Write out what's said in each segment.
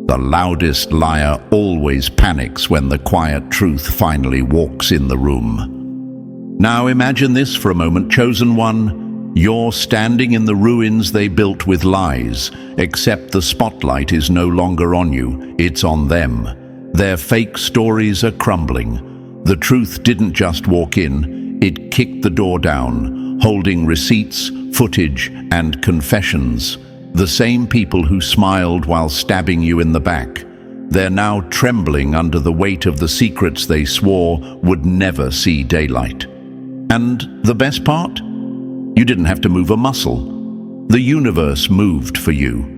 The loudest liar always panics when the quiet truth finally walks in the room. Now imagine this for a moment, chosen one. You're standing in the ruins they built with lies, except the spotlight is no longer on you, it's on them. Their fake stories are crumbling. The truth didn't just walk in, it kicked the door down, holding receipts, footage, and confessions. The same people who smiled while stabbing you in the back. They're now trembling under the weight of the secrets they swore would never see daylight. And the best part? You didn't have to move a muscle. The universe moved for you.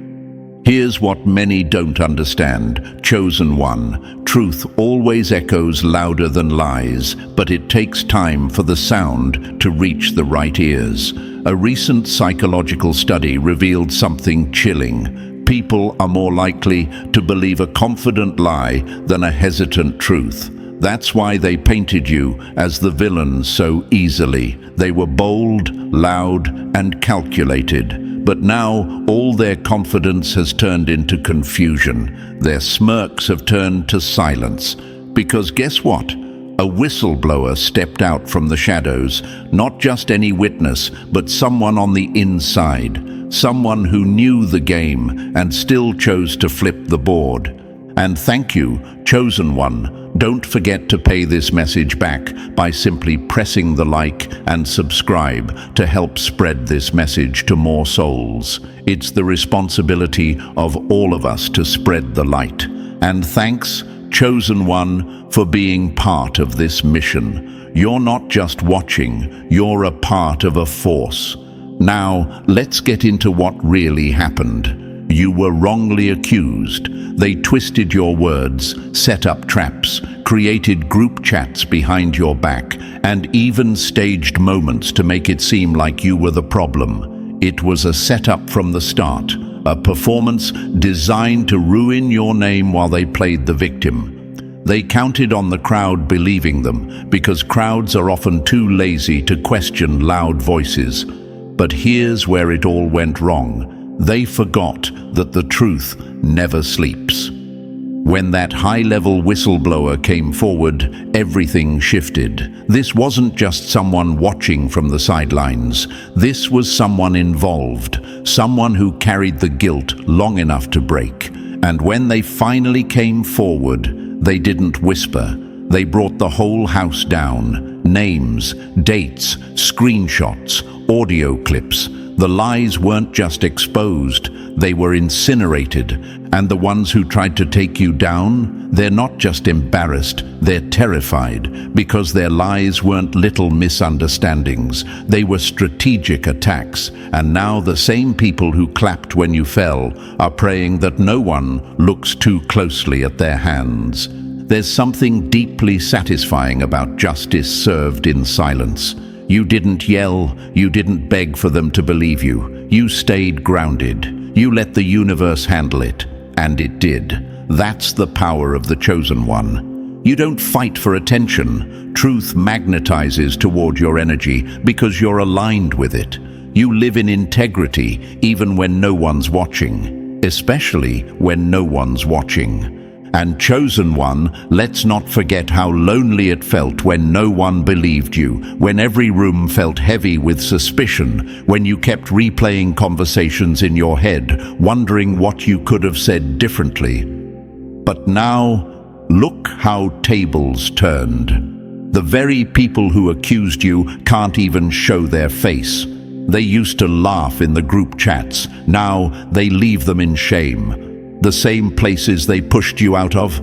Here's what many don't understand, chosen one. Truth always echoes louder than lies, but it takes time for the sound to reach the right ears. A recent psychological study revealed something chilling. People are more likely to believe a confident lie than a hesitant truth. That's why they painted you as the villain so easily. They were bold, loud, and calculated. But now all their confidence has turned into confusion. Their smirks have turned to silence. Because guess what? A whistleblower stepped out from the shadows. Not just any witness, but someone on the inside. Someone who knew the game and still chose to flip the board. And thank you, chosen one. Don't forget to pay this message back by simply pressing the like and subscribe to help spread this message to more souls. It's the responsibility of all of us to spread the light. And thanks, chosen one, for being part of this mission. You're not just watching, you're a part of a force. Now, let's get into what really happened. You were wrongly accused. They twisted your words, set up traps, created group chats behind your back, and even staged moments to make it seem like you were the problem. It was a setup from the start, a performance designed to ruin your name while they played the victim. They counted on the crowd believing them, because crowds are often too lazy to question loud voices. But here's where it all went wrong. They forgot that the truth never sleeps. When that high-level whistleblower came forward, everything shifted. This wasn't just someone watching from the sidelines. This was someone involved, someone who carried the guilt long enough to break. And when they finally came forward, they didn't whisper. They brought the whole house down. Names, dates, screenshots, audio clips. The lies weren't just exposed, they were incinerated. And the ones who tried to take you down, they're not just embarrassed, they're terrified, because their lies weren't little misunderstandings, they were strategic attacks. And now the same people who clapped when you fell are praying that no one looks too closely at their hands. There's something deeply satisfying about justice served in silence. You didn't yell, you didn't beg for them to believe you. You stayed grounded. You let the universe handle it, and it did. That's the power of the chosen one. You don't fight for attention. Truth magnetizes toward your energy because you're aligned with it. You live in integrity even when no one's watching, especially when no one's watching. And chosen one, let's not forget how lonely it felt when no one believed you, when every room felt heavy with suspicion, when you kept replaying conversations in your head, wondering what you could have said differently. But now, look how tables turned. The very people who accused you can't even show their face. They used to laugh in the group chats. Now they leave them in shame. The same places they pushed you out of,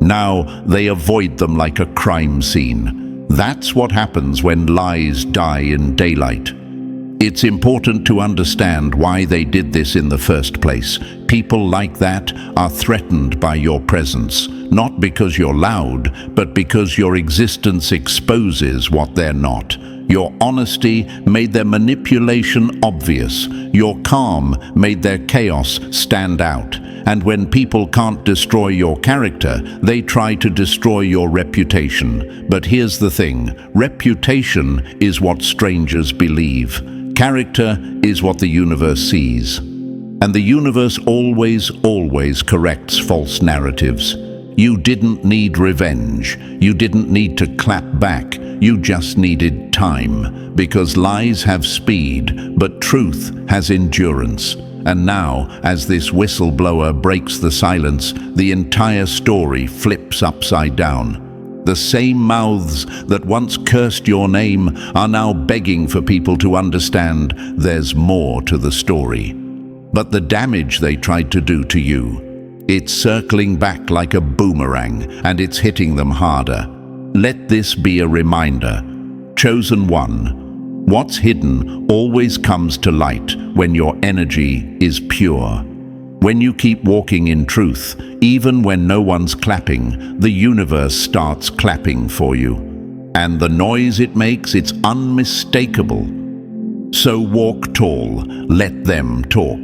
now they avoid them like a crime scene. That's what happens when lies die in daylight. It's important to understand why they did this in the first place. People like that are threatened by your presence, not because you're loud, but because your existence exposes what they're not. Your honesty made their manipulation obvious. Your calm made their chaos stand out. And when people can't destroy your character, they try to destroy your reputation. But here's the thing, reputation is what strangers believe. Character is what the universe sees. And the universe always corrects false narratives. You didn't need revenge. You didn't need to clap back. You just needed time. Because lies have speed, but truth has endurance. And now, as this whistleblower breaks the silence, the entire story flips upside down. The same mouths that once cursed your name are now begging for people to understand there's more to the story. But the damage they tried to do to you, it's circling back like a boomerang, and it's hitting them harder. Let this be a reminder. Chosen one, what's hidden always comes to light when your energy is pure. When you keep walking in truth, even when no one's clapping, the universe starts clapping for you. And the noise it makes, it's unmistakable. So walk tall, let them talk.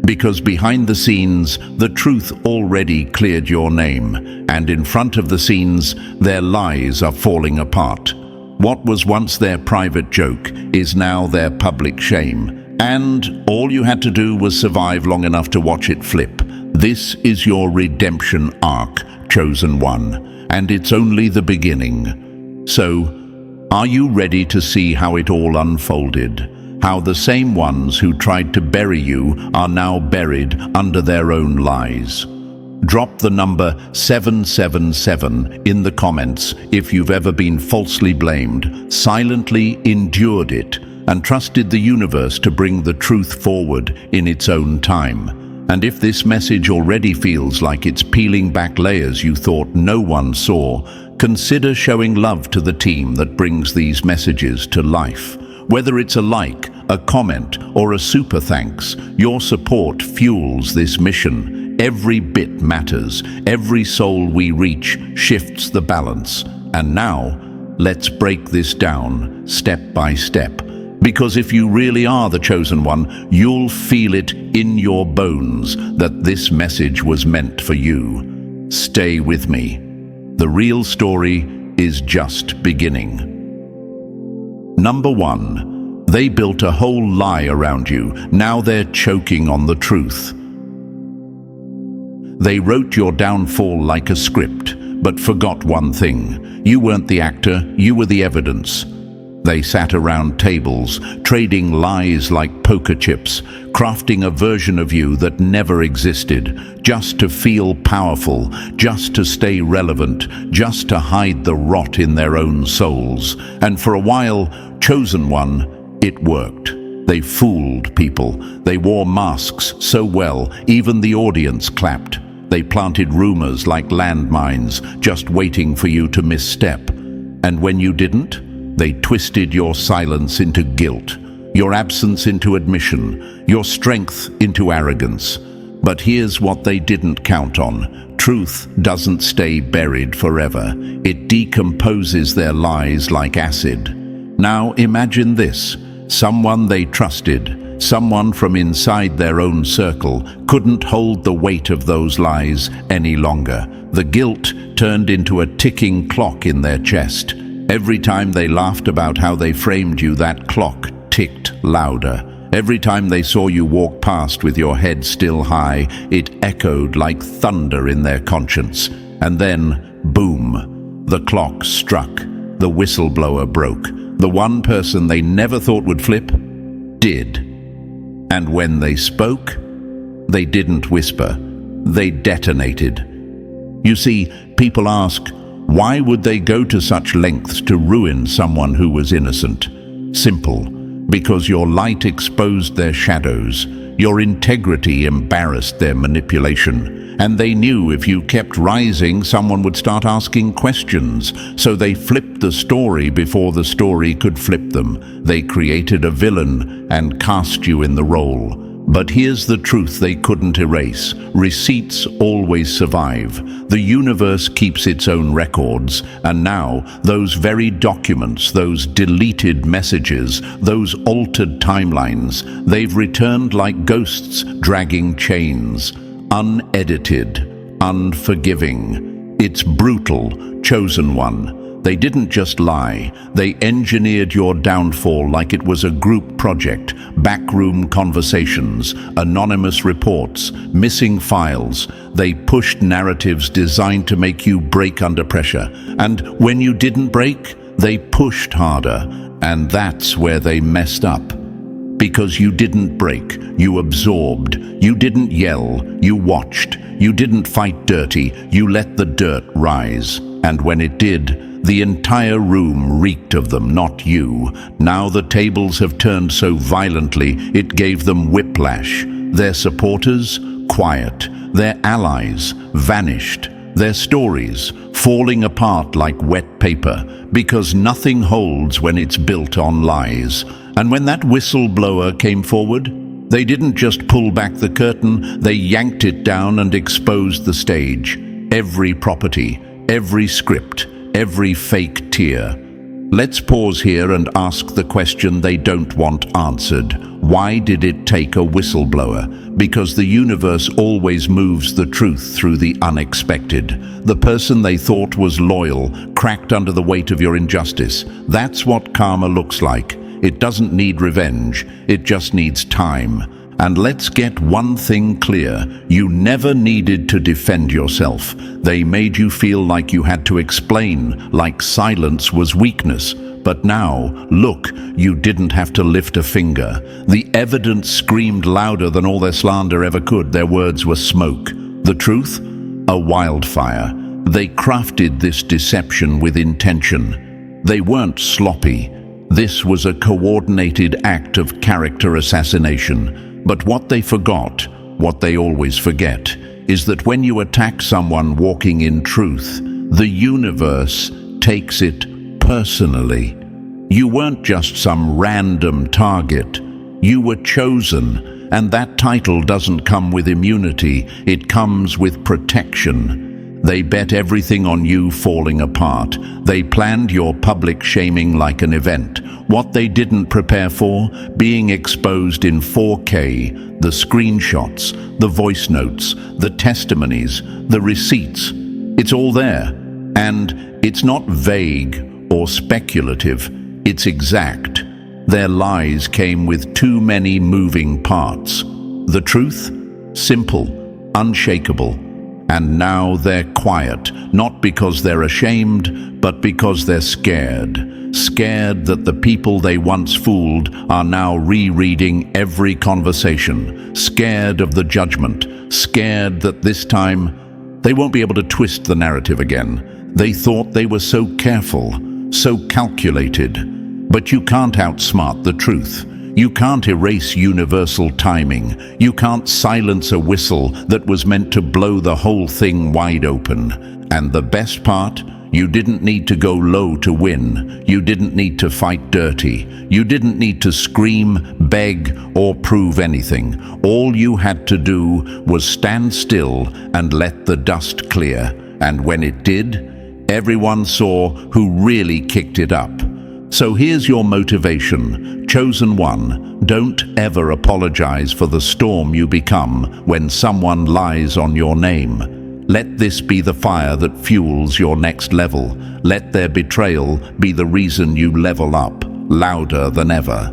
Because behind the scenes, the truth already cleared your name, and in front of the scenes, their lies are falling apart. What was once their private joke is now their public shame. And all you had to do was survive long enough to watch it flip. This is your redemption arc, chosen one, and it's only the beginning. So, are you ready to see how it all unfolded? How the same ones who tried to bury you are now buried under their own lies? Drop the number 777 in the comments if you've ever been falsely blamed, silently endured it, and trusted the universe to bring the truth forward in its own time. And if this message already feels like it's peeling back layers you thought no one saw, consider showing love to the team that brings these messages to life. Whether it's a like, a comment, or a super thanks, your support fuels this mission. Every bit matters. Every soul we reach shifts the balance. And now, let's break this down step by step. Because if you really are the chosen one, you'll feel it in your bones that this message was meant for you. Stay with me. The real story is just beginning. Number 1. They built a whole lie around you. Now they're choking on the truth. They wrote your downfall like a script, but forgot one thing. You weren't the actor, you were the evidence. They sat around tables, trading lies like poker chips, crafting a version of you that never existed, just to feel powerful, just to stay relevant, just to hide the rot in their own souls. And for a while, chosen one, it worked. They fooled people. They wore masks so well, even the audience clapped. They planted rumors like landmines, just waiting for you to misstep. And when you didn't, they twisted your silence into guilt, your absence into admission, your strength into arrogance. But here's what they didn't count on. Truth doesn't stay buried forever. It decomposes their lies like acid. Now imagine this. Someone they trusted, someone from inside their own circle, couldn't hold the weight of those lies any longer. The guilt turned into a ticking clock in their chest. Every time they laughed about how they framed you, that clock ticked louder. Every time they saw you walk past with your head still high, it echoed like thunder in their conscience. And then, boom, the clock struck. The whistleblower broke. The one person they never thought would flip, did. And when they spoke, they didn't whisper. They detonated. You see, people ask, why would they go to such lengths to ruin someone who was innocent? Simple. Because your light exposed their shadows. Your integrity embarrassed their manipulation. And they knew if you kept rising, someone would start asking questions. So they flipped the story before the story could flip them. They created a villain and cast you in the role. But here's the truth they couldn't erase. Receipts always survive. The universe keeps its own records. And now, those very documents, those deleted messages, those altered timelines, they've returned like ghosts dragging chains. Unedited, unforgiving. It's brutal, chosen one. They didn't just lie, they engineered your downfall like it was a group project. Backroom conversations, anonymous reports, missing files. They pushed narratives designed to make you break under pressure. And when you didn't break, they pushed harder. And that's where they messed up. Because you didn't break, you absorbed. You didn't yell, you watched. You didn't fight dirty, you let the dirt rise. And when it did, the entire room reeked of them, not you. Now the tables have turned so violently, it gave them whiplash. Their supporters, quiet. Their allies, vanished. Their stories, falling apart like wet paper, because nothing holds when it's built on lies. And when that whistleblower came forward, they didn't just pull back the curtain, they yanked it down and exposed the stage. Every property, every script, every fake tear. Let's pause here and ask the question they don't want answered. Why did it take a whistleblower? Because the universe always moves the truth through the unexpected. The person they thought was loyal, cracked under the weight of your injustice. That's what karma looks like. It doesn't need revenge, it just needs time. And let's get one thing clear, you never needed to defend yourself. They made you feel like you had to explain, like silence was weakness. But now, look, you didn't have to lift a finger. The evidence screamed louder than all their slander ever could. Their words were smoke. The truth? A wildfire. They crafted this deception with intention. They weren't sloppy. This was a coordinated act of character assassination. But what they forgot, what they always forget, is that when you attack someone walking in truth, the universe takes it personally. You weren't just some random target. You were chosen, and that title doesn't come with immunity, it comes with protection. They bet everything on you falling apart. They planned your public shaming like an event. What they didn't prepare for, being exposed in 4K, the screenshots, the voice notes, the testimonies, the receipts. It's all there. And it's not vague or speculative, it's exact. Their lies came with too many moving parts. The truth? Simple, unshakable. And now they're quiet, not because they're ashamed, but because they're scared. Scared that the people they once fooled are now rereading every conversation. Scared of the judgment. Scared that this time they won't be able to twist the narrative again. They thought they were so careful, so calculated. But you can't outsmart the truth. You can't erase universal timing. You can't silence a whistle that was meant to blow the whole thing wide open. And the best part? You didn't need to go low to win. You didn't need to fight dirty. You didn't need to scream, beg, or prove anything. All you had to do was stand still and let the dust clear. And when it did, everyone saw who really kicked it up. So here's your motivation. Chosen one, don't ever apologize for the storm you become when someone lies on your name. Let this be the fire that fuels your next level. Let their betrayal be the reason you level up, louder than ever.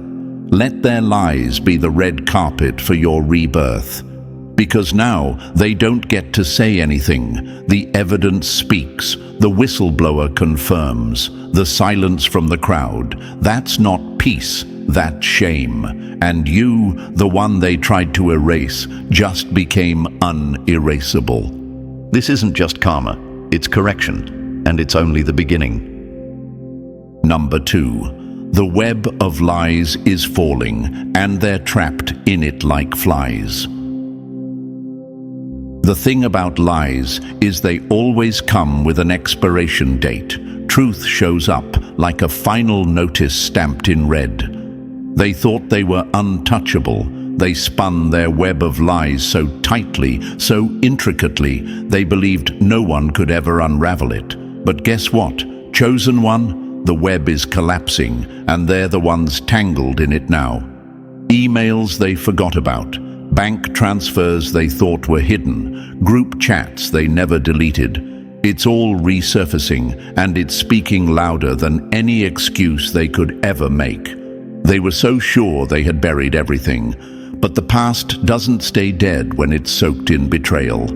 Let their lies be the red carpet for your rebirth. Because now they don't get to say anything. The evidence speaks. The whistleblower confirms. The silence from the crowd. That's not peace, that's shame. And you, the one they tried to erase, just became unerasable. This isn't just karma, it's correction, and it's only the beginning. Number 2. The web of lies is falling, and they're trapped in it like flies. The thing about lies is they always come with an expiration date. Truth shows up like a final notice stamped in red. They thought they were untouchable. They spun their web of lies so tightly, so intricately, they believed no one could ever unravel it. But guess what? Chosen one, the web is collapsing, and they're the ones tangled in it now. Emails they forgot about. Bank transfers they thought were hidden, group chats they never deleted. It's all resurfacing, and it's speaking louder than any excuse they could ever make. They were so sure they had buried everything, but the past doesn't stay dead when it's soaked in betrayal.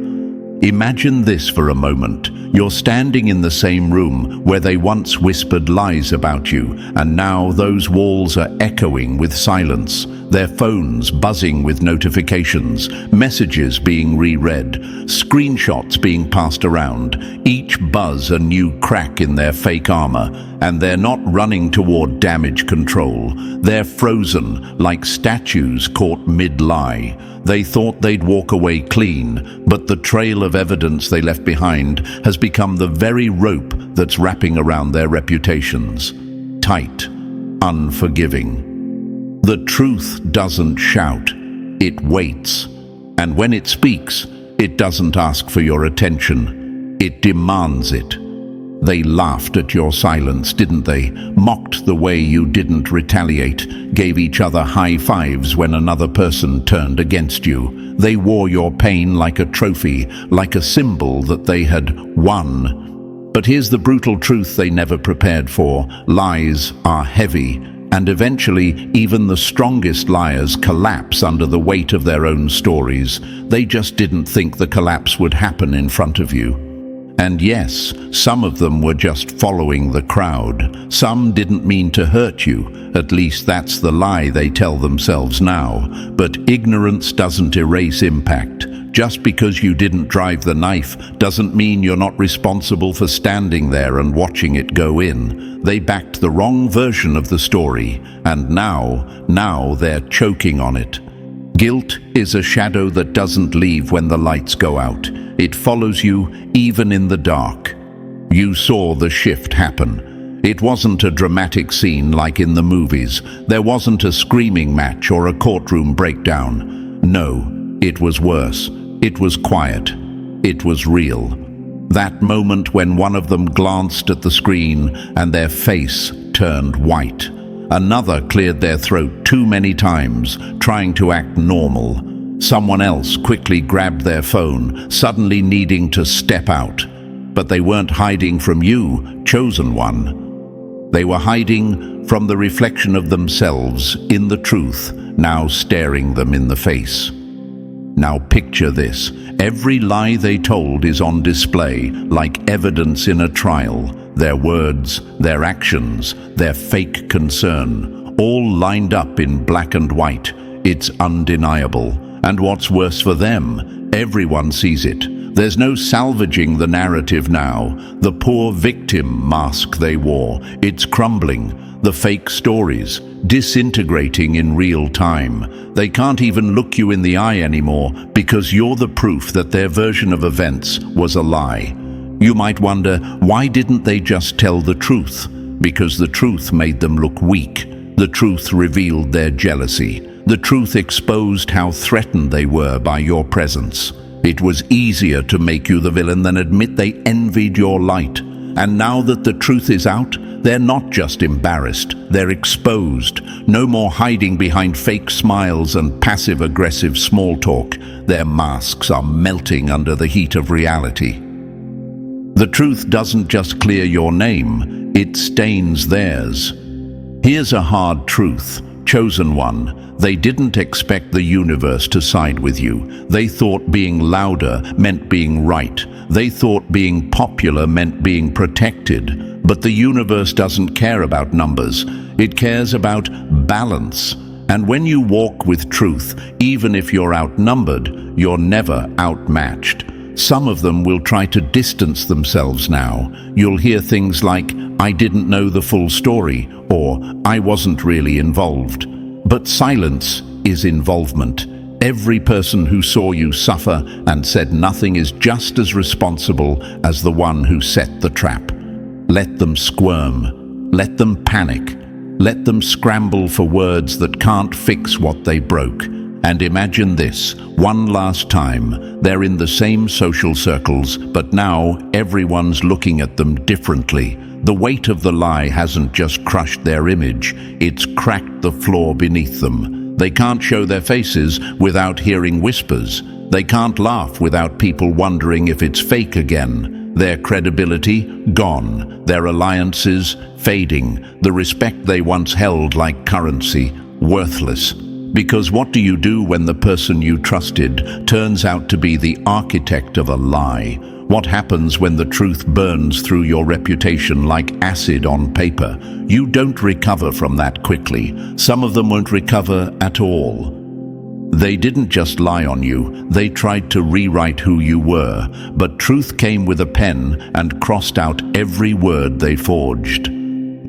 Imagine this for a moment. You're standing in the same room where they once whispered lies about you, and now those walls are echoing with silence, their phones buzzing with notifications, messages being reread, screenshots being passed around, each buzz a new crack in their fake armor, and they're not running toward damage control. They're frozen, like statues caught mid-lie. They thought they'd walk away clean, but the trail of evidence they left behind has become the very rope that's wrapping around their reputations. Tight, unforgiving. The truth doesn't shout, it waits. And when it speaks, it doesn't ask for your attention, it demands it. They laughed at your silence, didn't they? Mocked the way you didn't retaliate, gave each other high fives when another person turned against you. They wore your pain like a trophy, like a symbol that they had won. But here's the brutal truth they never prepared for. Lies are heavy, and eventually even the strongest liars collapse under the weight of their own stories. They just didn't think the collapse would happen in front of you. And yes, some of them were just following the crowd. Some didn't mean to hurt you. At least that's the lie they tell themselves now. But ignorance doesn't erase impact. Just because you didn't drive the knife doesn't mean you're not responsible for standing there and watching it go in. They backed the wrong version of the story, and now they're choking on it. Guilt is a shadow that doesn't leave when the lights go out. It follows you even in the dark. You saw the shift happen. It wasn't a dramatic scene like in the movies. There wasn't a screaming match or a courtroom breakdown. No, it was worse. It was quiet. It was real. That moment when one of them glanced at the screen and their face turned white. Another cleared their throat too many times, trying to act normal. Someone else quickly grabbed their phone, suddenly needing to step out. But they weren't hiding from you, chosen one. They were hiding from the reflection of themselves in the truth, now staring them in the face. Now picture this. Every lie they told is on display, like evidence in a trial. Their words, their actions, their fake concern, all lined up in black and white. It's undeniable. And what's worse for them, everyone sees it. There's no salvaging the narrative now. The poor victim mask they wore, it's crumbling. The fake stories, disintegrating in real time. They can't even look you in the eye anymore because you're the proof that their version of events was a lie. You might wonder, why didn't they just tell the truth? Because the truth made them look weak. The truth revealed their jealousy. The truth exposed how threatened they were by your presence. It was easier to make you the villain than admit they envied your light. And now that the truth is out, they're not just embarrassed, they're exposed. No more hiding behind fake smiles and passive-aggressive small talk. Their masks are melting under the heat of reality. The truth doesn't just clear your name, it stains theirs. Here's a hard truth, chosen one. They didn't expect the universe to side with you. They thought being louder meant being right. They thought being popular meant being protected. But the universe doesn't care about numbers. It cares about balance. And when you walk with truth, even if you're outnumbered, you're never outmatched. Some of them will try to distance themselves now. You'll hear things like, "I didn't know the full story," or "I wasn't really involved." But silence is involvement. Every person who saw you suffer and said nothing is just as responsible as the one who set the trap. Let them squirm. Let them panic. Let them scramble for words that can't fix what they broke. And imagine this, one last time, they're in the same social circles, but now everyone's looking at them differently. The weight of the lie hasn't just crushed their image, it's cracked the floor beneath them. They can't show their faces without hearing whispers. They can't laugh without people wondering if it's fake again. Their credibility gone, their alliances fading, the respect they once held like currency worthless. Because what do you do when the person you trusted turns out to be the architect of a lie? What happens when the truth burns through your reputation like acid on paper? You don't recover from that quickly. Some of them won't recover at all. They didn't just lie on you, they tried to rewrite who you were, but truth came with a pen and crossed out every word they forged.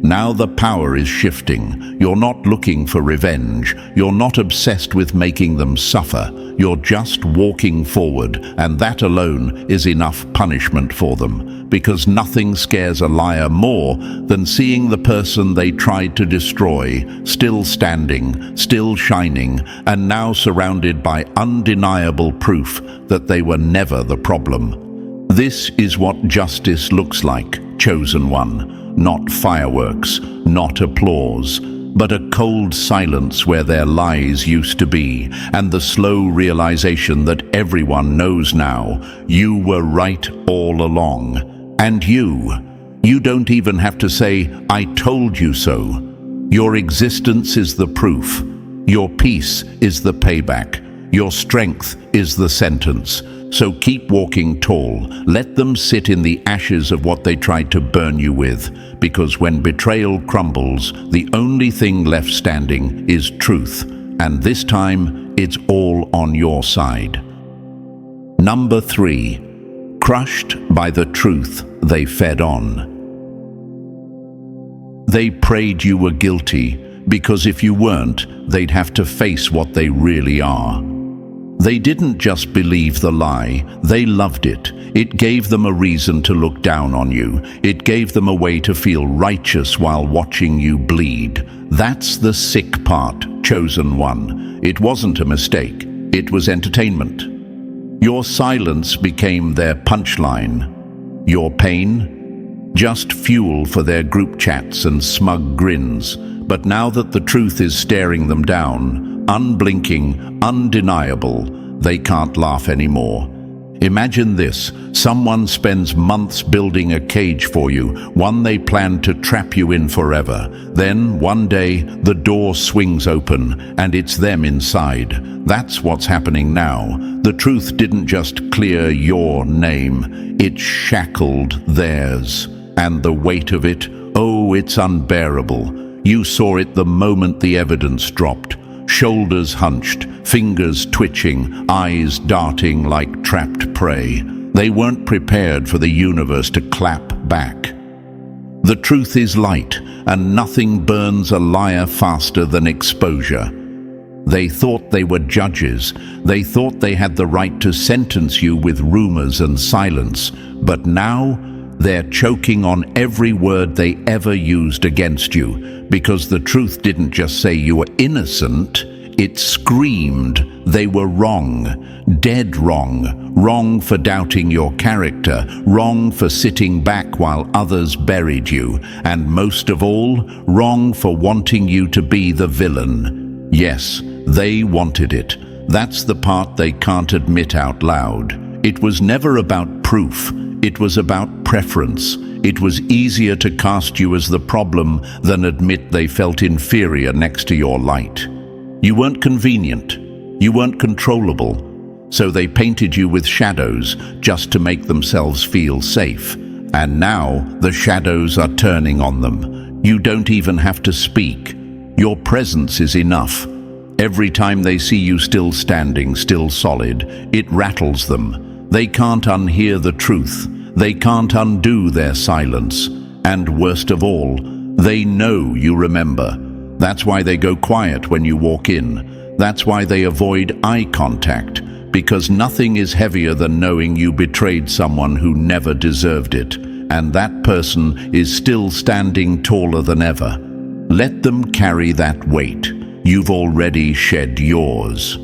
Now the power is shifting. You're not looking for revenge. You're not obsessed with making them suffer. You're just walking forward, and that alone is enough punishment for them. Because nothing scares a liar more than seeing the person they tried to destroy, still standing, still shining, and now surrounded by undeniable proof that they were never the problem. This is what justice looks like, chosen one. Not fireworks, not applause, but a cold silence where their lies used to be, and the slow realization that everyone knows now, you were right all along. And you don't even have to say, "I told you so." Your existence is the proof. Your peace is the payback. Your strength is the sentence. So keep walking tall. Let them sit in the ashes of what they tried to burn you with. Because when betrayal crumbles, the only thing left standing is truth. And this time, it's all on your side. Number 3. Crushed by the truth they fed on. They prayed you were guilty, because if you weren't, they'd have to face what they really are. They didn't just believe the lie, they loved it. It gave them a reason to look down on you. It gave them a way to feel righteous while watching you bleed. That's the sick part, chosen one. It wasn't a mistake, it was entertainment. Your silence became their punchline. Your pain? Just fuel for their group chats and smug grins. But now that the truth is staring them down, unblinking, undeniable, they can't laugh anymore. Imagine this, someone spends months building a cage for you, one they plan to trap you in forever. Then, one day, the door swings open, and it's them inside. That's what's happening now. The truth didn't just clear your name, it shackled theirs. And the weight of it, oh, it's unbearable. You saw it the moment the evidence dropped. Shoulders hunched, fingers twitching, eyes darting like trapped prey. They weren't prepared for the universe to clap back. The truth is light, and nothing burns a liar faster than exposure. They thought they were judges. They thought they had the right to sentence you with rumors and silence. But now, they're choking on every word they ever used against you, because the truth didn't just say you were innocent, it screamed they were wrong, dead wrong, wrong for doubting your character, wrong for sitting back while others buried you, and most of all, wrong for wanting you to be the villain. Yes, they wanted it. That's the part they can't admit out loud. It was never about proof. It was about preference. It was easier to cast you as the problem than admit they felt inferior next to your light. You weren't convenient. You weren't controllable. So they painted you with shadows just to make themselves feel safe. And now the shadows are turning on them. You don't even have to speak. Your presence is enough. Every time they see you still standing, still solid, it rattles them. They can't unhear the truth. They can't undo their silence. And worst of all, they know you remember. That's why they go quiet when you walk in. That's why they avoid eye contact, because nothing is heavier than knowing you betrayed someone who never deserved it, and that person is still standing taller than ever. Let them carry that weight. You've already shed yours.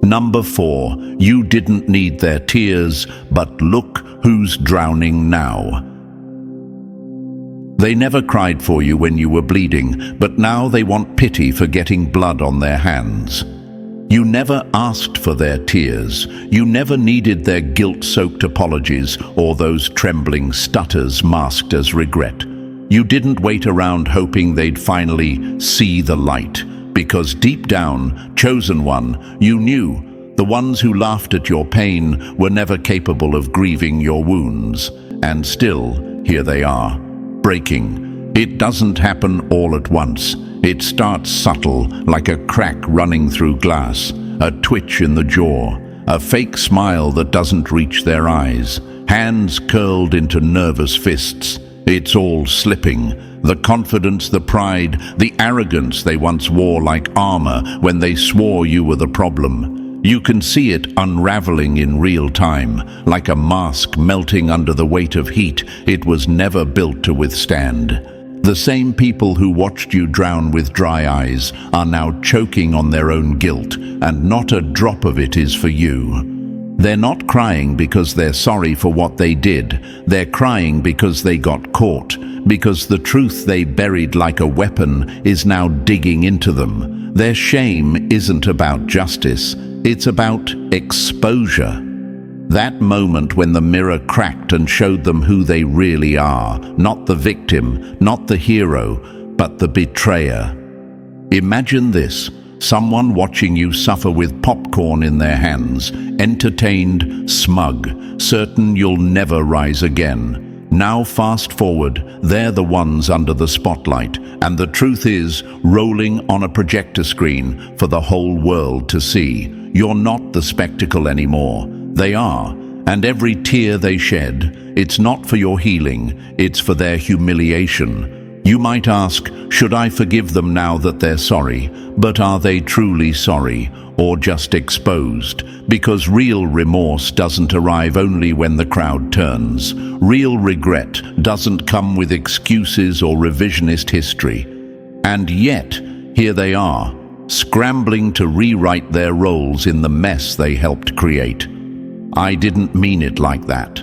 Number 4, you didn't need their tears, but look who's drowning now. They never cried for you when you were bleeding, but now they want pity for getting blood on their hands. You never asked for their tears. You never needed their guilt-soaked apologies or those trembling stutters masked as regret. You didn't wait around hoping they'd finally see the light, because deep down, chosen one, you knew the ones who laughed at your pain were never capable of grieving your wounds. And still, here they are, breaking. It doesn't happen all at once. It starts subtle, like a crack running through glass, a twitch in the jaw, a fake smile that doesn't reach their eyes, hands curled into nervous fists. It's all slipping. The confidence, the pride, the arrogance they once wore like armor when they swore you were the problem. You can see it unraveling in real time, like a mask melting under the weight of heat it was never built to withstand. The same people who watched you drown with dry eyes are now choking on their own guilt, and not a drop of it is for you. They're not crying because they're sorry for what they did. They're crying because they got caught, because the truth they buried like a weapon is now digging into them. Their shame isn't about justice. It's about exposure. That moment when the mirror cracked and showed them who they really are, not the victim, not the hero, but the betrayer. Imagine this, someone watching you suffer with popcorn in their hands, entertained, smug, certain you'll never rise again. Now fast forward, they're the ones under the spotlight, and the truth is, rolling on a projector screen for the whole world to see. You're not the spectacle anymore. They are, and every tear they shed, it's not for your healing, it's for their humiliation. You might ask, should I forgive them now that they're sorry? But are they truly sorry, or just exposed? Because real remorse doesn't arrive only when the crowd turns. Real regret doesn't come with excuses or revisionist history. And yet, here they are, scrambling to rewrite their roles in the mess they helped create. I didn't mean it like that.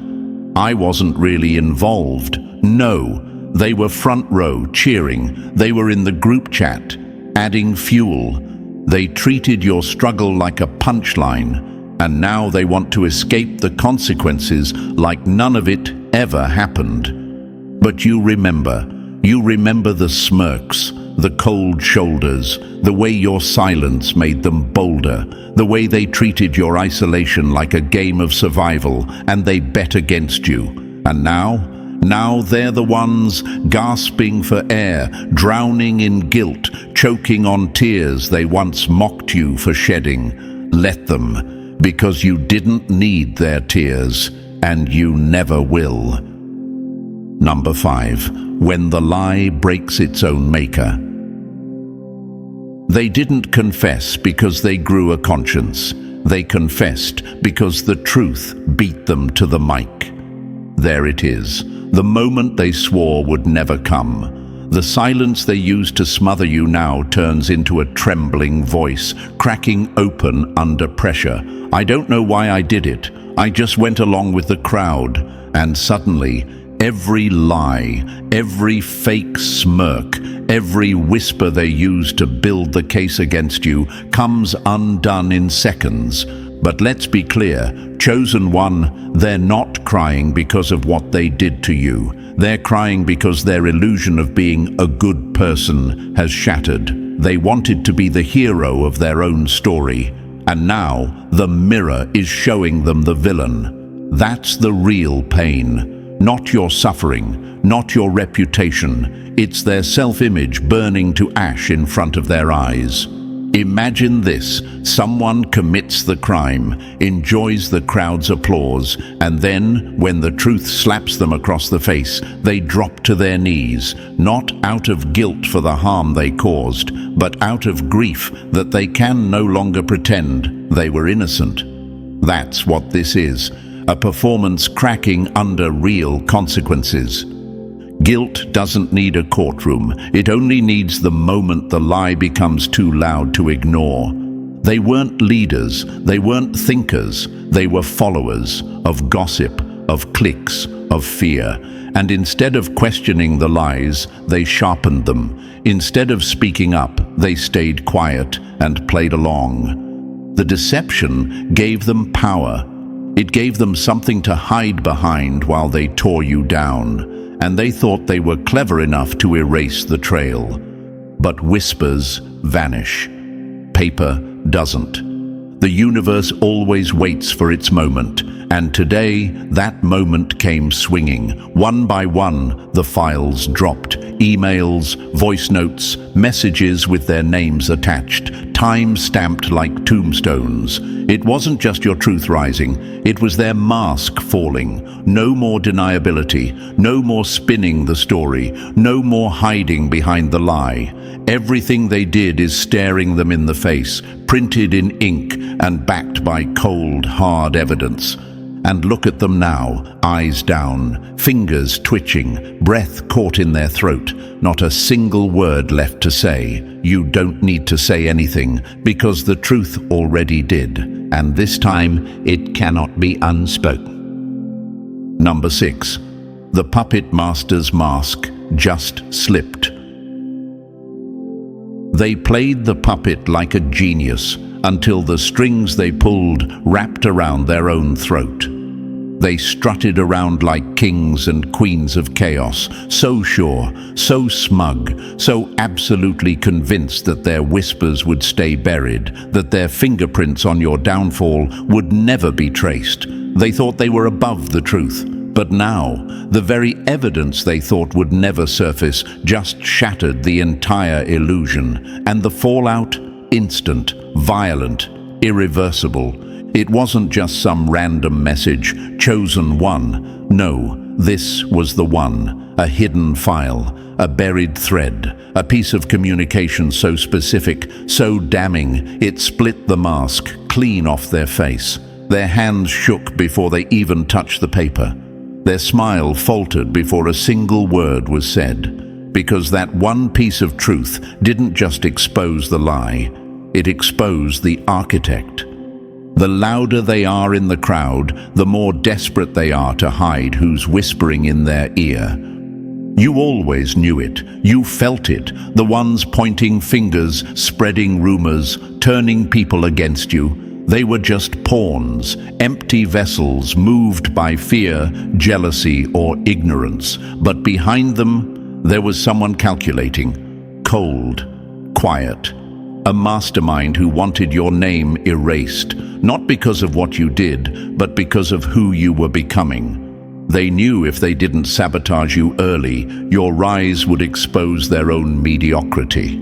I wasn't really involved. No, they were front row, cheering. They were in the group chat, adding fuel. They treated your struggle like a punchline, and now they want to escape the consequences like none of it ever happened. But you remember the smirks, the cold shoulders, the way your silence made them bolder, the way they treated your isolation like a game of survival, and they bet against you. And now they're the ones gasping for air, drowning in guilt, choking on tears they once mocked you for shedding. Let them, because you didn't need their tears, and you never will. Number 5. When the lie breaks its own maker. They didn't confess because they grew a conscience. They confessed because the truth beat them to the mic. There it is, the moment they swore would never come. The silence they used to smother you now turns into a trembling voice, cracking open under pressure. I don't know why I did it. I just went along with the crowd, and suddenly, every lie, every fake smirk, every whisper they used to build the case against you comes undone in seconds. But let's be clear, chosen one, they're not crying because of what they did to you. They're crying because their illusion of being a good person has shattered. They wanted to be the hero of their own story, and now the mirror is showing them the villain. That's the real pain. Not your suffering, not your reputation. It's their self-image burning to ash in front of their eyes. Imagine this, someone commits the crime, enjoys the crowd's applause, and then, when the truth slaps them across the face, they drop to their knees, not out of guilt for the harm they caused, but out of grief that they can no longer pretend they were innocent. That's what this is. A performance cracking under real consequences. Guilt doesn't need a courtroom. It only needs the moment the lie becomes too loud to ignore. They weren't leaders. They weren't thinkers. They were followers of gossip, of cliques, of fear. And instead of questioning the lies, they sharpened them. Instead of speaking up, they stayed quiet and played along. The deception gave them power. It gave them something to hide behind while they tore you down, and they thought they were clever enough to erase the trail. But whispers vanish. Paper doesn't. The universe always waits for its moment, and today that moment came swinging. One by one, the files dropped. Emails, voice notes, messages with their names attached, time-stamped like tombstones. It wasn't just your truth rising, it was their mask falling. No more deniability, no more spinning the story, no more hiding behind the lie. Everything they did is staring them in the face, printed in ink and backed by cold, hard evidence. And look at them now, eyes down, fingers twitching, breath caught in their throat, not a single word left to say. You don't need to say anything, because the truth already did, and this time it cannot be unspoken. Number 6. The puppet master's mask just slipped. They played the puppet like a genius, until the strings they pulled wrapped around their own throat. They strutted around like kings and queens of chaos, so sure, so smug, so absolutely convinced that their whispers would stay buried, that their fingerprints on your downfall would never be traced. They thought they were above the truth. But now, the very evidence they thought would never surface just shattered the entire illusion, and the fallout, instant, violent, irreversible. It wasn't just some random message, chosen one. No, this was the one, a hidden file, a buried thread, a piece of communication so specific, so damning, it split the mask clean off their face. Their hands shook before they even touched the paper. Their smile faltered before a single word was said, because that one piece of truth didn't just expose the lie, it exposed the architect. The louder they are in the crowd, the more desperate they are to hide who's whispering in their ear. You always knew it. You felt it. The ones pointing fingers, spreading rumors, turning people against you. They were just pawns, empty vessels moved by fear, jealousy, or ignorance. But behind them, there was someone calculating, cold, quiet. A mastermind who wanted your name erased, not because of what you did, but because of who you were becoming. They knew if they didn't sabotage you early, your rise would expose their own mediocrity.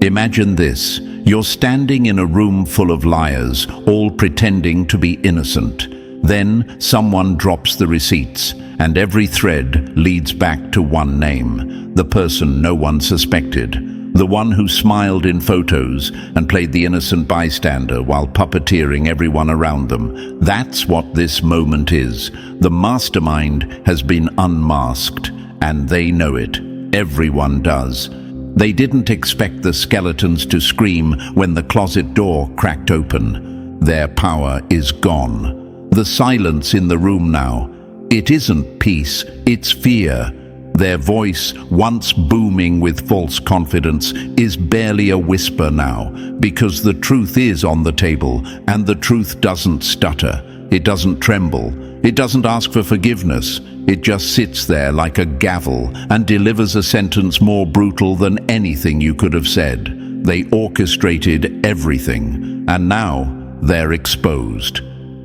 Imagine this. You're standing in a room full of liars, all pretending to be innocent. Then someone drops the receipts, and every thread leads back to one name, the person no one suspected. The one who smiled in photos and played the innocent bystander while puppeteering everyone around them. That's what this moment is. The mastermind has been unmasked, and they know it. Everyone does. They didn't expect the skeletons to scream when the closet door cracked open. Their power is gone. The silence in the room now, it isn't peace, it's fear. Their voice, once booming with false confidence, is barely a whisper now, because the truth is on the table, and the truth doesn't stutter. It doesn't tremble. It doesn't ask for forgiveness. It just sits there like a gavel and delivers a sentence more brutal than anything you could have said. They orchestrated everything, and now they're exposed.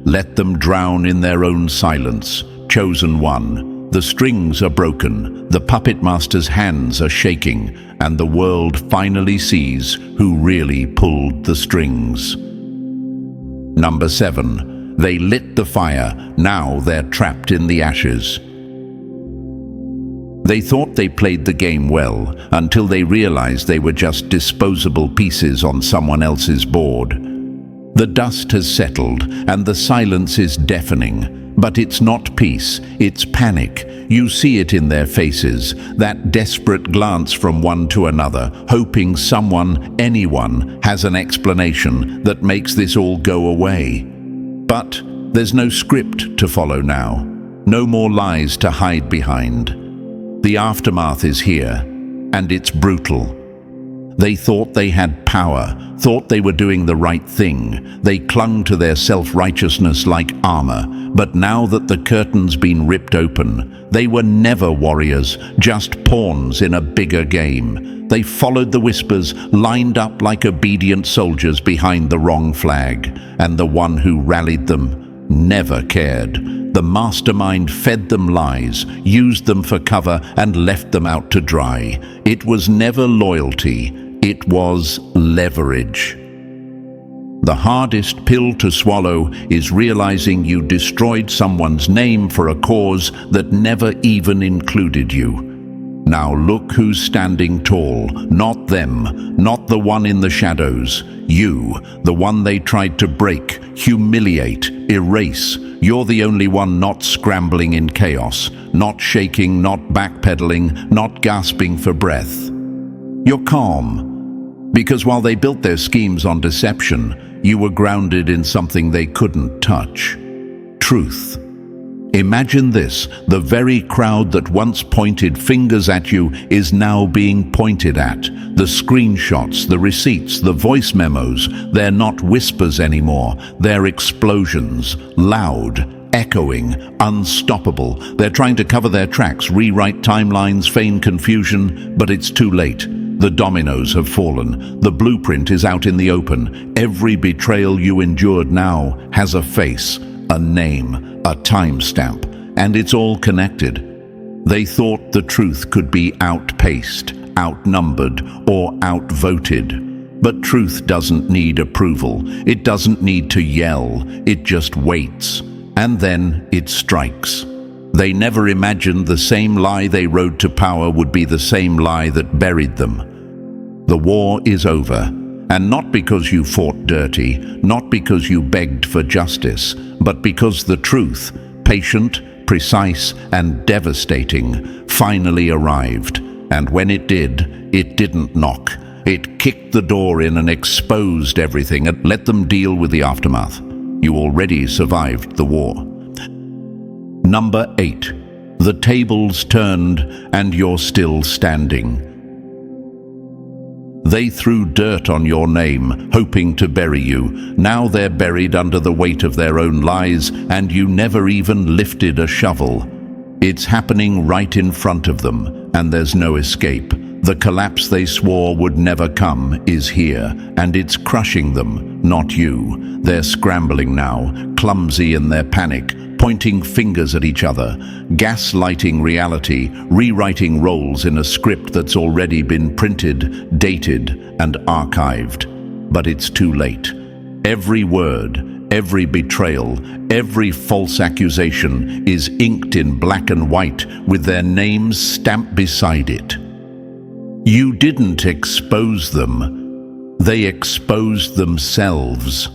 Let them drown in their own silence. Chosen one. The strings are broken, the puppet master's hands are shaking, and the world finally sees who really pulled the strings. Number 7. They lit the fire, now they're trapped in the ashes. They thought they played the game well, until they realized they were just disposable pieces on someone else's board. The dust has settled, and the silence is deafening. But it's not peace, it's panic. You see it in their faces, that desperate glance from one to another, hoping someone, anyone, has an explanation that makes this all go away. But there's no script to follow now, no more lies to hide behind. The aftermath is here, and it's brutal. They thought they had power, thought they were doing the right thing. They clung to their self-righteousness like armor. But now that the curtain's been ripped open, they were never warriors, just pawns in a bigger game. They followed the whispers, lined up like obedient soldiers behind the wrong flag. And the one who rallied them never cared. The mastermind fed them lies, used them for cover, and left them out to dry. It was never loyalty. It was leverage. The hardest pill to swallow is realizing you destroyed someone's name for a cause that never even included you. Now look who's standing tall. Not them, not the one in the shadows. You, the one they tried to break, humiliate, erase. You're the only one not scrambling in chaos, not shaking, not backpedaling, not gasping for breath. You're calm. Because while they built their schemes on deception, you were grounded in something they couldn't touch. Truth. Imagine this, the very crowd that once pointed fingers at you is now being pointed at. The screenshots, the receipts, the voice memos, they're not whispers anymore. They're explosions, loud, echoing, unstoppable. They're trying to cover their tracks, rewrite timelines, feign confusion, but it's too late. The dominoes have fallen. The blueprint is out in the open. Every betrayal you endured now has a face, a name, a timestamp, and it's all connected. They thought the truth could be outpaced, outnumbered, or outvoted. But truth doesn't need approval. It doesn't need to yell. It just waits. And then it strikes. They never imagined the same lie they rode to power would be the same lie that buried them. The war is over, and not because you fought dirty, not because you begged for justice, but because the truth, patient, precise, and devastating, finally arrived. And when it did, it didn't knock. It kicked the door in and exposed everything and let them deal with the aftermath. You already survived the war. Number 8. The tables turned and you're still standing. They threw dirt on your name, hoping to bury you. Now they're buried under the weight of their own lies, and you never even lifted a shovel. It's happening right in front of them, and there's no escape. The collapse they swore would never come is here, and it's crushing them, not you. They're scrambling now, clumsy in their panic, pointing fingers at each other, gaslighting reality, rewriting roles in a script that's already been printed, dated, and archived. But it's too late. Every word, every betrayal, every false accusation is inked in black and white with their names stamped beside it. You didn't expose them. They exposed themselves.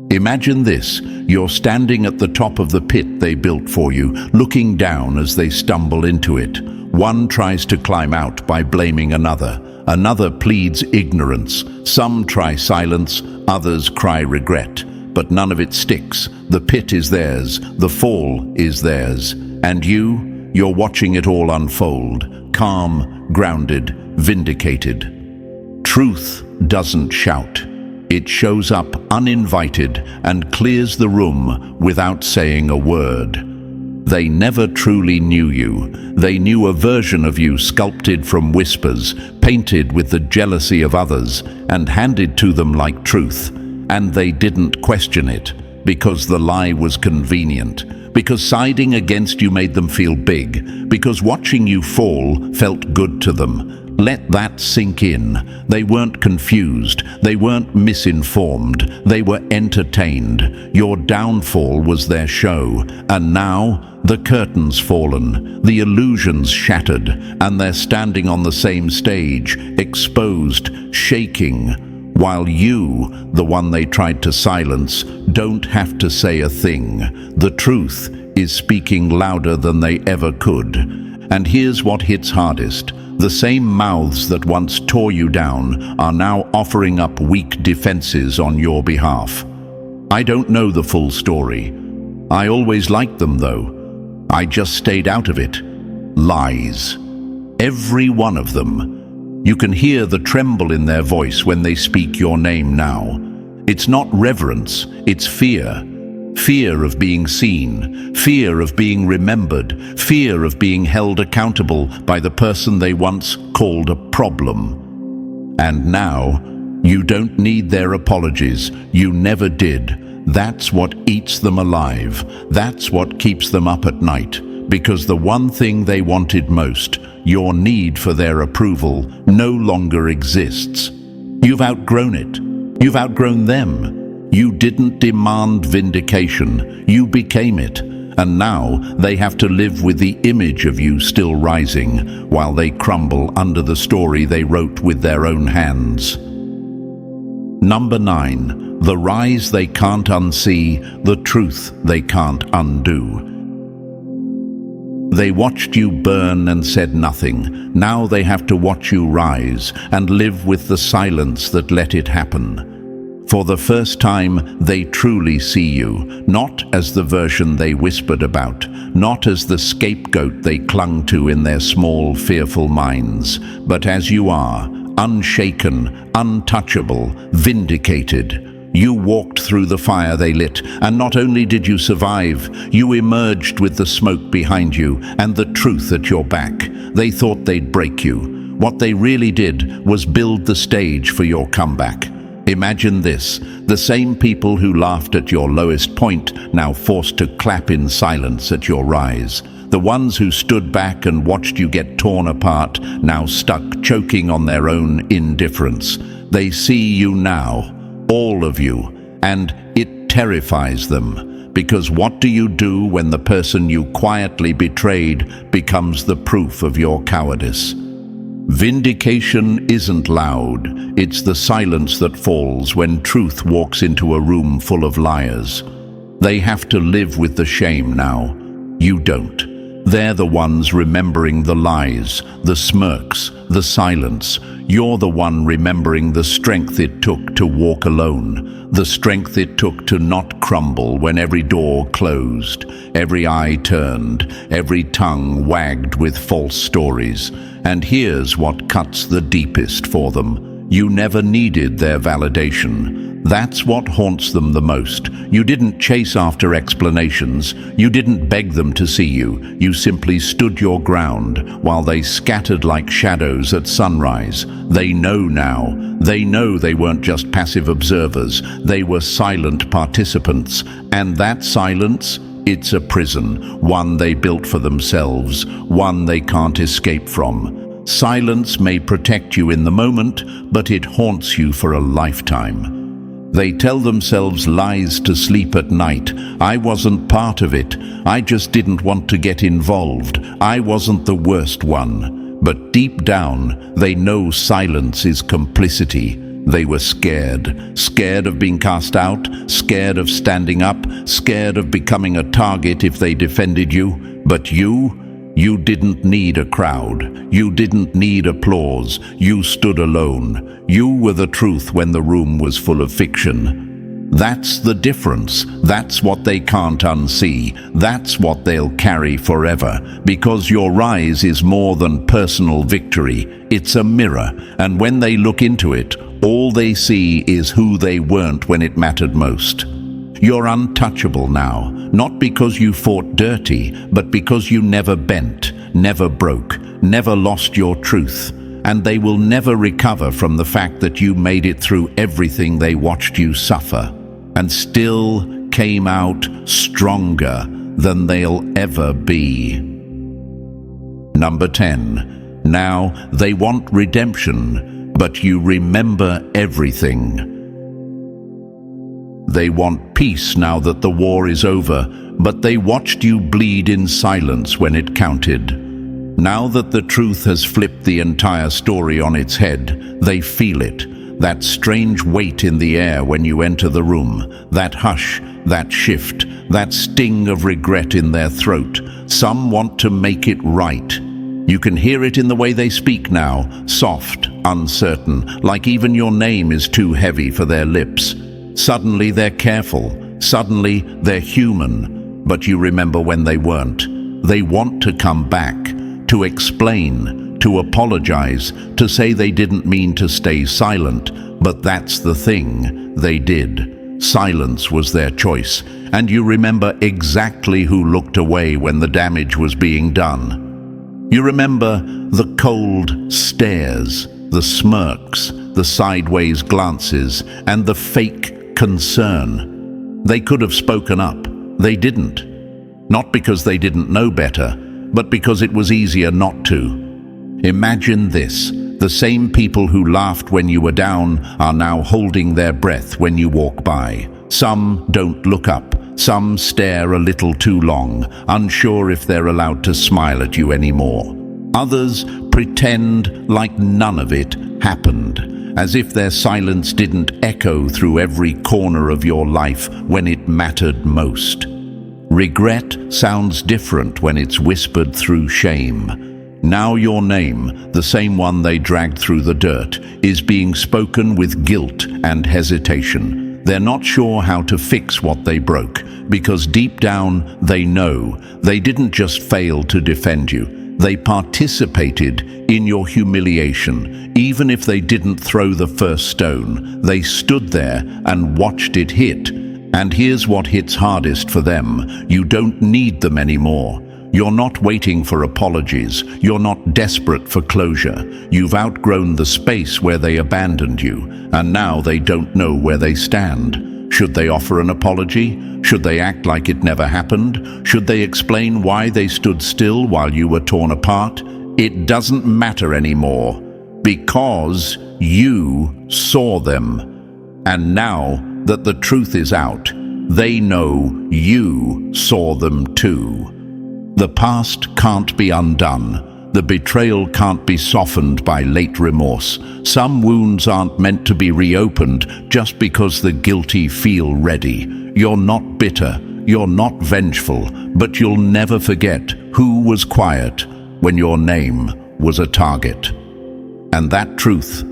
Imagine this, you're standing at the top of the pit they built for you, looking down as they stumble into it. One tries to climb out by blaming another. Another pleads ignorance. Some try silence, others cry regret. But none of it sticks. The pit is theirs, the fall is theirs. And you're watching it all unfold, calm, grounded, vindicated. Truth doesn't shout. It shows up uninvited and clears the room without saying a word. They never truly knew you. They knew a version of you sculpted from whispers, painted with the jealousy of others, and handed to them like truth. And they didn't question it, because the lie was convenient, because siding against you made them feel big, because watching you fall felt good to them. Let that sink in. They weren't confused. They weren't misinformed. They were entertained. Your downfall was their show. And now, the curtain's fallen, the illusion's shattered, and they're standing on the same stage, exposed, shaking, while you, the one they tried to silence, don't have to say a thing. The truth is speaking louder than they ever could. And here's what hits hardest. The same mouths that once tore you down are now offering up weak defenses on your behalf. I don't know the full story. I always liked them, though. I just stayed out of it. Lies. Every one of them. You can hear the tremble in their voice when they speak your name now. It's not reverence, it's fear. Fear of being seen, fear of being remembered, fear of being held accountable by the person they once called a problem. And now, you don't need their apologies. You never did. That's what eats them alive. That's what keeps them up at night. Because the one thing they wanted most, your need for their approval, no longer exists. You've outgrown it. You've outgrown them. You didn't demand vindication. You became it. And now they have to live with the image of you still rising, while they crumble under the story they wrote with their own hands. Number 9, the rise they can't unsee, the truth they can't undo. They watched you burn and said nothing. Now they have to watch you rise and live with the silence that let it happen. For the first time, they truly see you, not as the version they whispered about, not as the scapegoat they clung to in their small, fearful minds, but as you are, unshaken, untouchable, vindicated. You walked through the fire they lit, and not only did you survive, you emerged with the smoke behind you and the truth at your back. They thought they'd break you. What they really did was build the stage for your comeback. Imagine this, the same people who laughed at your lowest point, now forced to clap in silence at your rise. The ones who stood back and watched you get torn apart, now stuck choking on their own indifference. They see you now, all of you, and it terrifies them. Because what do you do when the person you quietly betrayed becomes the proof of your cowardice? Vindication isn't loud. It's the silence that falls when truth walks into a room full of liars. They have to live with the shame now. You don't. They're the ones remembering the lies, the smirks, the silence. You're the one remembering the strength it took to walk alone, the strength it took to not crumble when every door closed, every eye turned, every tongue wagged with false stories. And here's what cuts the deepest for them. You never needed their validation. That's what haunts them the most. You didn't chase after explanations. You didn't beg them to see you. You simply stood your ground while they scattered like shadows at sunrise. They know now. They know they weren't just passive observers. They were silent participants. And that silence, it's a prison, one they built for themselves, one they can't escape from. Silence may protect you in the moment, but it haunts you for a lifetime. They tell themselves lies to sleep at night. I wasn't part of it. I just didn't want to get involved. I wasn't the worst one. But deep down, they know silence is complicity. They were scared. Scared of being cast out, scared of standing up, scared of becoming a target if they defended you. But you didn't need a crowd. You didn't need applause. You stood alone. You were the truth when the room was full of fiction. That's the difference. That's what they can't unsee. That's what they'll carry forever. Because your rise is more than personal victory. It's a mirror. And when they look into it, all they see is who they weren't when it mattered most. You're untouchable now, not because you fought dirty, but because you never bent, never broke, never lost your truth. And they will never recover from the fact that you made it through everything they watched you suffer, and still came out stronger than they'll ever be. Number 10. Now they want redemption, but you remember everything. They want peace now that the war is over, but they watched you bleed in silence when it counted. Now that the truth has flipped the entire story on its head, they feel it. That strange weight in the air when you enter the room, that hush, that shift, that sting of regret in their throat. Some want to make it right. You can hear it in the way they speak now, soft, uncertain, like even your name is too heavy for their lips. Suddenly they're careful, suddenly they're human, but you remember when they weren't. They want to come back, to explain, to apologize, to say they didn't mean to stay silent. But that's the thing, they did. Silence was their choice, and you remember exactly who looked away when the damage was being done. You remember the cold stares, the smirks, the sideways glances, and the fake concern. They could have spoken up. They didn't. Not because they didn't know better, but because it was easier not to. Imagine this. The same people who laughed when you were down are now holding their breath when you walk by. Some don't look up. Some stare a little too long, unsure if they're allowed to smile at you anymore. Others pretend like none of it happened, as if their silence didn't echo through every corner of your life when it mattered most. Regret sounds different when it's whispered through shame. Now your name, the same one they dragged through the dirt, is being spoken with guilt and hesitation. They're not sure how to fix what they broke, because deep down they know they didn't just fail to defend you. They participated in your humiliation. Even if they didn't throw the first stone, they stood there and watched it hit. And here's what hits hardest for them. You don't need them anymore. You're not waiting for apologies. You're not desperate for closure. You've outgrown the space where they abandoned you, and now they don't know where they stand. Should they offer an apology? Should they act like it never happened? Should they explain why they stood still while you were torn apart? It doesn't matter anymore, because you saw them. And now that the truth is out, they know you saw them too. The past can't be undone. The betrayal can't be softened by late remorse. Some wounds aren't meant to be reopened just because the guilty feel ready. You're not bitter, you're not vengeful, but you'll never forget who was quiet when your name was a target. And that truth,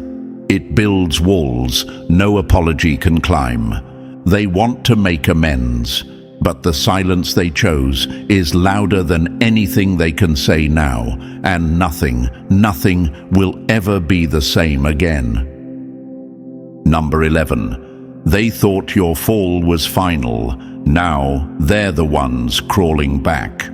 it builds walls no apology can climb. They want to make amends, but the silence they chose is louder than anything they can say now, and nothing will ever be the same again. Number 11. They thought your fall was final. Now they're the ones crawling back.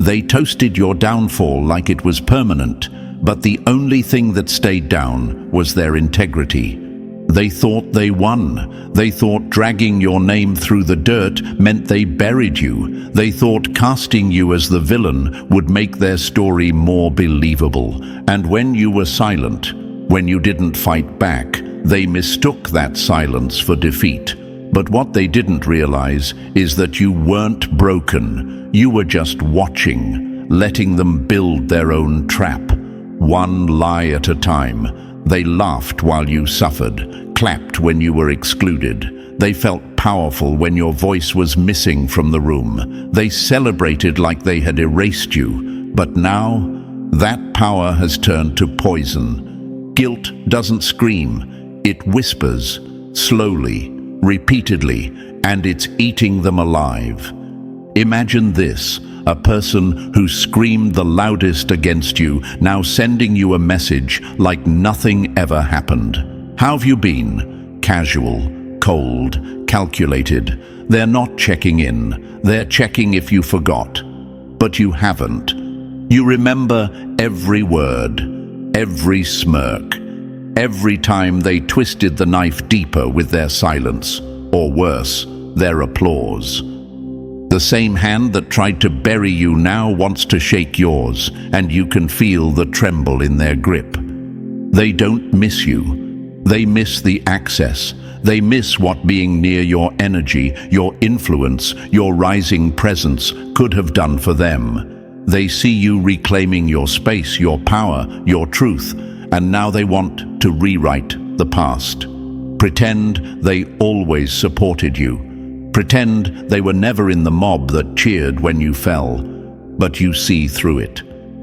They toasted your downfall like it was permanent, but the only thing that stayed down was their integrity. They thought they won. They thought dragging your name through the dirt meant they buried you. They thought casting you as the villain would make their story more believable. And when you were silent, when you didn't fight back, they mistook that silence for defeat. But what they didn't realize is that you weren't broken. You were just watching, letting them build their own trap, one lie at a time. They laughed while you suffered, clapped when you were excluded. They felt powerful when your voice was missing from the room. They celebrated like they had erased you. But now, that power has turned to poison. Guilt doesn't scream. It whispers, slowly, repeatedly, and it's eating them alive. Imagine this. A person who screamed the loudest against you, now sending you a message like nothing ever happened. How have you been? Casual, cold, calculated. They're not checking in. They're checking if you forgot. But you haven't. You remember every word, every smirk, every time they twisted the knife deeper with their silence, or worse, their applause. The same hand that tried to bury you now wants to shake yours, and you can feel the tremble in their grip. They don't miss you. They miss the access. They miss what being near your energy, your influence, your rising presence could have done for them. They see you reclaiming your space, your power, your truth, and now they want to rewrite the past. Pretend they always supported you. Pretend they were never in the mob that cheered when you fell, but you see through it.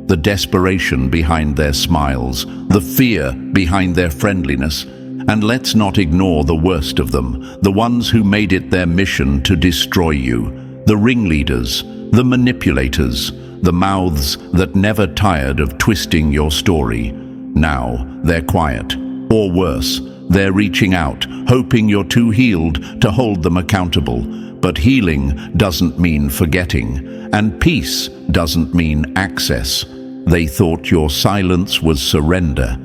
The desperation behind their smiles, the fear behind their friendliness, and let's not ignore the worst of them, the ones who made it their mission to destroy you, the ringleaders, the manipulators, the mouths that never tired of twisting your story. Now they're quiet, or worse, they're reaching out, hoping you're too healed to hold them accountable. But healing doesn't mean forgetting, and peace doesn't mean access. They thought your silence was surrender,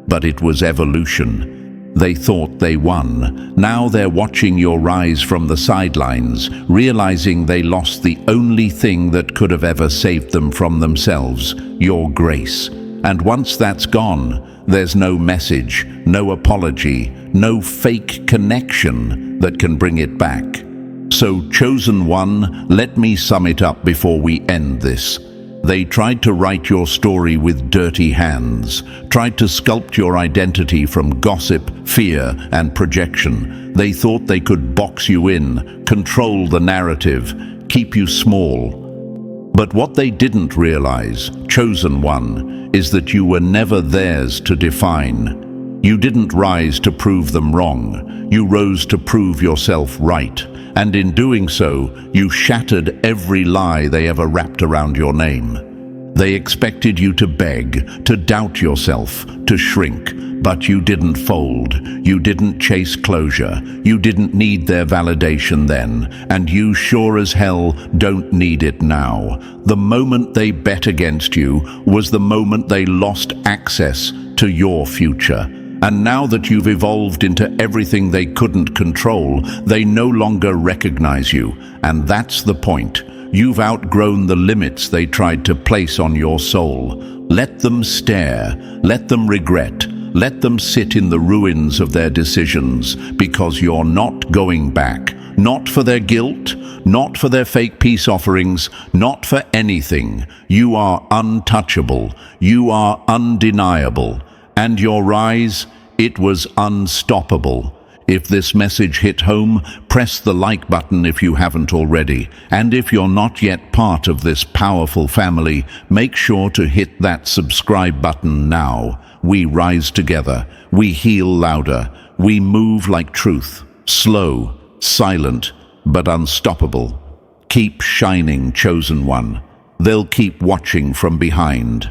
but it was evolution. They thought they won. Now they're watching your rise from the sidelines, realizing they lost the only thing that could have ever saved them from themselves, your grace. And once that's gone, there's no message, no apology, no fake connection that can bring it back. So, chosen one, let me sum it up before we end this. They tried to write your story with dirty hands, tried to sculpt your identity from gossip, fear, and projection. They thought they could box you in, control the narrative, keep you small. But what they didn't realize, chosen one, is that you were never theirs to define. You didn't rise to prove them wrong. You rose to prove yourself right. And in doing so, you shattered every lie they ever wrapped around your name. They expected you to beg, to doubt yourself, to shrink, but you didn't fold. You didn't chase closure. You didn't need their validation then, and you sure as hell don't need it now. The moment they bet against you was the moment they lost access to your future. And now that you've evolved into everything they couldn't control, they no longer recognize you. And that's the point. You've outgrown the limits they tried to place on your soul. Let them stare, let them regret, let them sit in the ruins of their decisions, because you're not going back. Not for their guilt, not for their fake peace offerings, not for anything. You are untouchable. You are undeniable. And your rise, it was unstoppable. If this message hit home, press the like button if you haven't already. And if you're not yet part of this powerful family, make sure to hit that subscribe button now. We rise together. We heal louder. We move like truth. Slow, silent, but unstoppable. Keep shining, chosen one. They'll keep watching from behind.